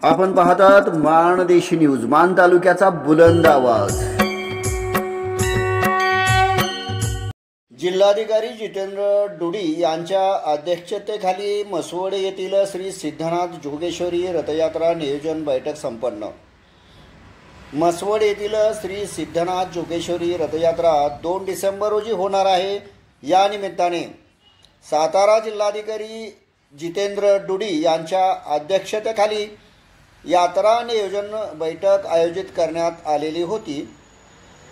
आपण पाहतात माणदेशी न्यूज, मान तालुक्याचा बुलंद आवाज। जिल्हाधिकारी जितेंद्र डुडी यांच्या अध्यक्षतेखाली मसवड येथील श्री सिद्धनाथ जोगेश्वरी रथयात्रा नियोजन बैठक संपन्न। मसवड येथील श्री सिद्धनाथ जोगेश्वरी रथयात्रा 2 डिसेंबर रोजी होणार आहे। या निमित्ताने सातारा जिल्हाधिकारी जितेंद्र डुडी यांच्या अध्यक्षतेखाली यात्रा नियोजन बैठक आयोजित करण्यात आलेली होती।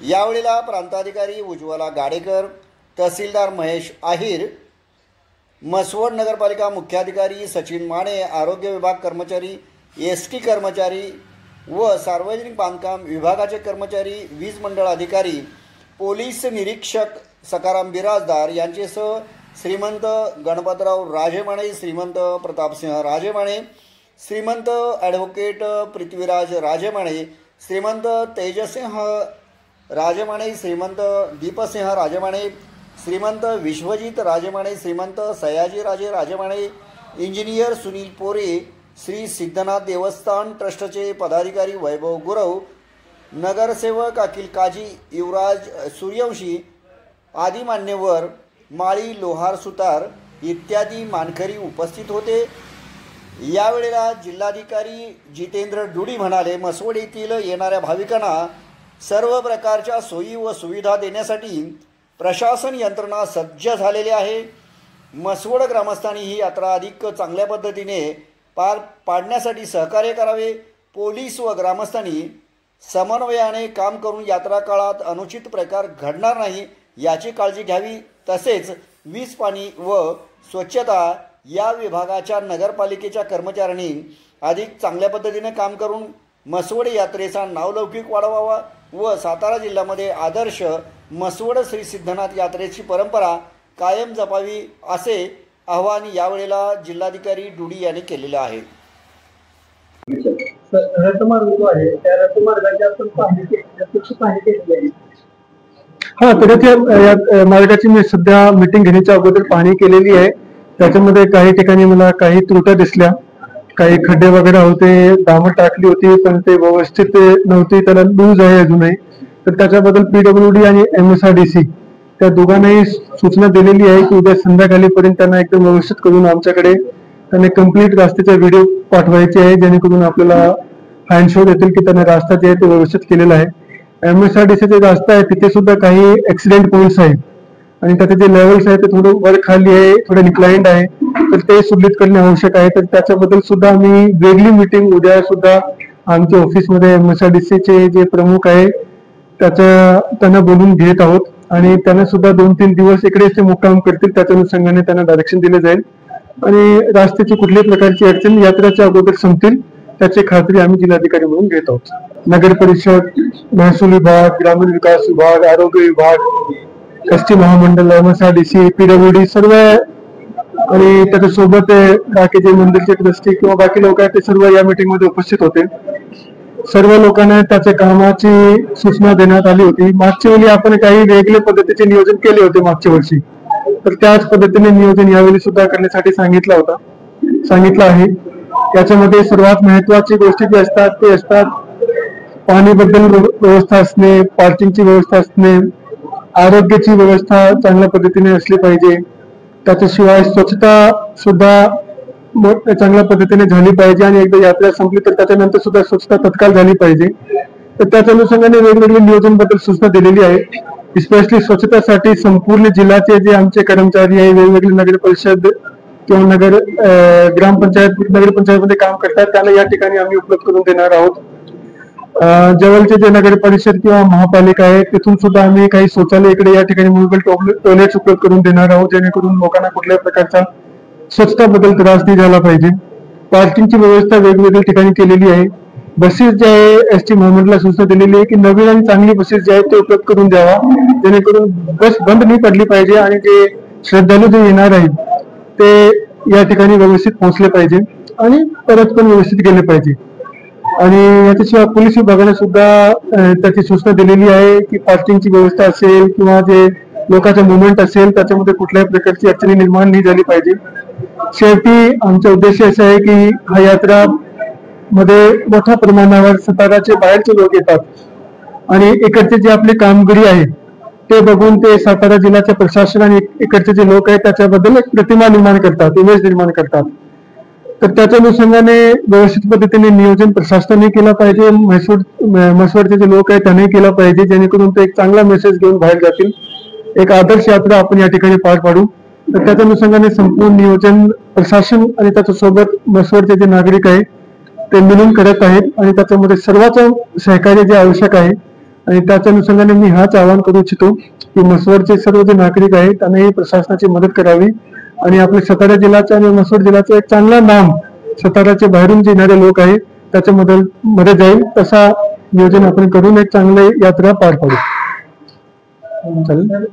यावेळेला प्रांताधिकारी उज्ज्वला गाडेकर, तहसीलदार महेश आहिर, मसवड नगरपालिका मुख्याधिकारी सचिन माने, आरोग्य विभाग कर्मचारी, एसटी कर्मचारी व सार्वजनिक बांधकाम विभागाचे कर्मचारी, वीज मंडळ अधिकारी, पोलीस निरीक्षक सकाराम बिराजदार यांच्यासह श्रीमंत गणपतराव राजेमाने, श्रीमंत प्रतापसिंह राजेमाने, श्रीमंत ॲडव्होकेट पृथ्वीराज राजेमाने, श्रीमंत तेजसिंह राजेमाने, श्रीमंत दीपसिंह राजेमाने, श्रीमंत विश्वजित राजेमाने, श्रीमंत सयाजीराजे राजेमाने, इंजिनियर सुनील पोरे, श्री सिद्धनाथ देवस्थान ट्रस्टचे पदाधिकारी वैभव गुरव, नगरसेवक अखिल काजी, युवराज सूर्यवंशी आदी मान्यवर, माळी लोहार सुतार इत्यादी मानकरी उपस्थित होते। यावेळेला जिल्हाधिकारी जितेंद्र डुडी म्हणाले, मसवड येथील येणाऱ्या भाविकांना सर्व प्रकारच्या सोयी व सुविधा देण्यासाठी प्रशासन यंत्रणा सज्ज झालेली आहे। मसवड ग्रामस्थांनी ही यात्रा अधिक चांगल्या पद्धतीने पार पाडण्यासाठी सहकार्य करावे। पोलीस व ग्रामस्थांनी समन्वयाने काम करून यात्रा काळात अनुचित प्रकार घडणार नाही याची काळजी घ्यावी। तसेच वीज, पाणी व स्वच्छता या विभागाच्या नगरपालिकेच्या कर्मचाऱ्यांनी अधिक चांगल्या पद्धतीने काम करून मसवड यात्रेचा नावलौकिक वाढवावा व सातारा जिल्ह्यामध्ये आदर्श मसवड श्री सिद्धनाथ यात्रेची परंपरा कायम जपावी असे आवाहन यावेळेला जिल्हाधिकारी डुडी यांनी केलेले आहे। या मार्गाची मी सध्या मीटिंग घेण्याच्या अगोदर पाहणी केलेली आहे। त्याच्यामध्ये काही ठिकाणी मला काही त्रुट्या दिसल्या, काही खड्डे वगैरे होते, डांबर टाकली होती पण ते व्यवस्थित नव्हती, त्याला लूज आहे अजूनही। तर त्याच्याबद्दल PWD आणि MSRDC त्या दोघांनाही सूचना दिलेली आहे की उद्या संध्याकाळपर्यंत त्यांना एकदम व्यवस्थित करून आमच्याकडे त्यांनी कंप्लीट रस्त्याचा व्हिडिओ पाठवायचे आहे, जेणेकरून आपल्याला फाईन शोध येतील की त्यांना रस्ता जे आहे ते व्यवस्थित केलेला आहे। MSRDC जे रस्ता आहे तिथे सुद्धा काही ऍक्सिडेंट पॉइंट्स आहेत आणि त्याचे जे लेवल्स आहे ते थोडं वर खाली आहे, थोडं इन्क्लाइंड आहे, तर ते सुरळीत करणे आवश्यक आहे। तर त्याच्याबद्दल सुद्धा आम्ही वेगळी मीटिंग उद्या सुद्धा आमच्या ऑफिसमध्ये MSRDC चे जे प्रमुख आहे त्यांना बोलून घेत आहोत आणि त्यांना सुद्धा 2-3 दिवस इकडेच ते मुक्काम करतील, त्याच्या अनुषंगाने त्यांना डायरेक्शन दिले जाईल आणि रस्त्याची कुठल्याही प्रकारची अडचण यात्रेच्या अगोदर संपतील त्याची खात्री आम्ही जिल्हाधिकारी म्हणून घेत आहोत। नगर परिषद, महसूल विभाग, ग्रामीण विकास विभाग, आरोग्य विभाग, एसटी महामंडळ, MSRDC, PWD सर्व आणि त्याच्यासोबत बाकीचे मंदिरचे ट्रस्टी किंवा बाकी लोक आहेत ते सर्व या मीटिंग मध्ये उपस्थित होते। सर्व लोकांना त्याच्या कामाची सूचना देण्यात आली होती। मागच्या वेळी आपण काही वेगळ्या पद्धतीचे नियोजन केले होते मागच्या वर्षी, तर त्याच पद्धतीने नियोजन यावेळी सुद्धा करण्यासाठी सांगितलं आहे। याच्यामध्ये सर्वात महत्वाची गोष्टी जी असतात ते असतात पाणीबद्दल व्यवस्था असणे, पार्किंगची व्यवस्था असणे, आरोग्याची व्यवस्था चांगल्या पद्धतीने असली पाहिजे, त्याच्याशिवाय स्वच्छता सुद्धा चांगल्या पद्धतीने झाली पाहिजे आणि एकदा यात्रा संपली तर त्याच्यानंतर सुद्धा स्वच्छता तत्काळ झाली पाहिजे। तर त्याच्या अनुषंगाने वेगवेगळे नियोजन बद्दल सूचना दिलेली आहे। स्पेशली स्वच्छतेसाठी संपूर्ण जिल्ह्याचे जे आमचे कर्मचारी आहे, वेगवेगळे नगर परिषद किंवा नगरपंचायतमध्ये काम करतात त्यांना या ठिकाणी आम्ही उपलब्ध करून देणार आहोत। जवळचे जे नगर परिषद किंवा महापालिका आहे तिथून सुद्धा आम्ही काही शौचालय इकडे या ठिकाणी मूव्हेबल टॉयलेट्स उपलब्ध करून देणार आहोत, जेणेकरून लोकांना कुठल्याही प्रकारचा स्वच्छताबद्दल त्रास नाही झाला पाहिजे। पार्किंगची व्यवस्था वेगवेगळ्या ठिकाणी केलेली आहे। बसेस जे आहे एसटी महामंडळाला सूचना दिलेली आहे की नवीन आणि चांगली बसेस जे आहेत ते उपलब्ध करून द्यावा, जेणेकरून बस बंद नाही पडली पाहिजे आणि जे श्रद्धाळू जे येणार आहेत ते या ठिकाणी व्यवस्थित पोहोचले पाहिजे आणि परत पण व्यवस्थित गेले पाहिजे। आणि याच्याशिवाय पोलीस विभागाने सुद्धा त्याची सूचना दिलेली आहे की पार्किंगची व्यवस्था असेल किंवा जे लोकांचा मुवमेंट असेल त्याच्यामध्ये कुठल्याही प्रकारची अडचणी निर्माण नाही झाली पाहिजे। शेवटी आमचा उद्देश असा आहे की हा यात्रा मध्ये मोठ्या प्रमाणावर साताराचे बाहेरचे लोक येतात आणि इकडचे जे आपले कामगिरी आहे ते बघून ते सातारा जिल्ह्याचे प्रशासन आणि इकडचे जे लोक आहेत त्याच्याबद्दल एक प्रतिमा निर्माण करतात, इमेज निर्माण करतात. तर त्याच्या अनुषंगाने व्यवस्थित पद्धतीने नियोजन प्रशासनाने केलं पाहिजे, म्हसवडचे जे लोक आहेत त्यांनी केलं पाहिजे, जेणेकरून ते एक चांगला मेसेज घेऊन बाहेर जातील. एक आदर्श यात्रा आपण या ठिकाणी पार पाडू. तर त्याच्या अनुषंगाने संपूर्ण नियोजन प्रशासन आणि त्याच्यासोबत म्हसवडचे जे नागरिक आहे ते मिळून करत आहेत आणि त्याच्यामध्ये सर्वांचं सहकार्य जे आवश्यक आहे. आणि त्याच्या अनुषंगाने मी हाच आवाहन करू इच्छितो की म्हसवडचे सर्व जे नागरिक आहेत त्यांनाही प्रशासनाची मदत करावी आणि आपल्या सातारा जिल्ह्याचं आणि म्हसवड जिल्ह्याचं एक चांगलं नाम साताराचे बाहेरून जे येणारे लोक आहेत त्याच्यामध्ये मध्ये जाईल तसा नियोजन आपण करून एक चांगली यात्रा पार पाडू. चालेल.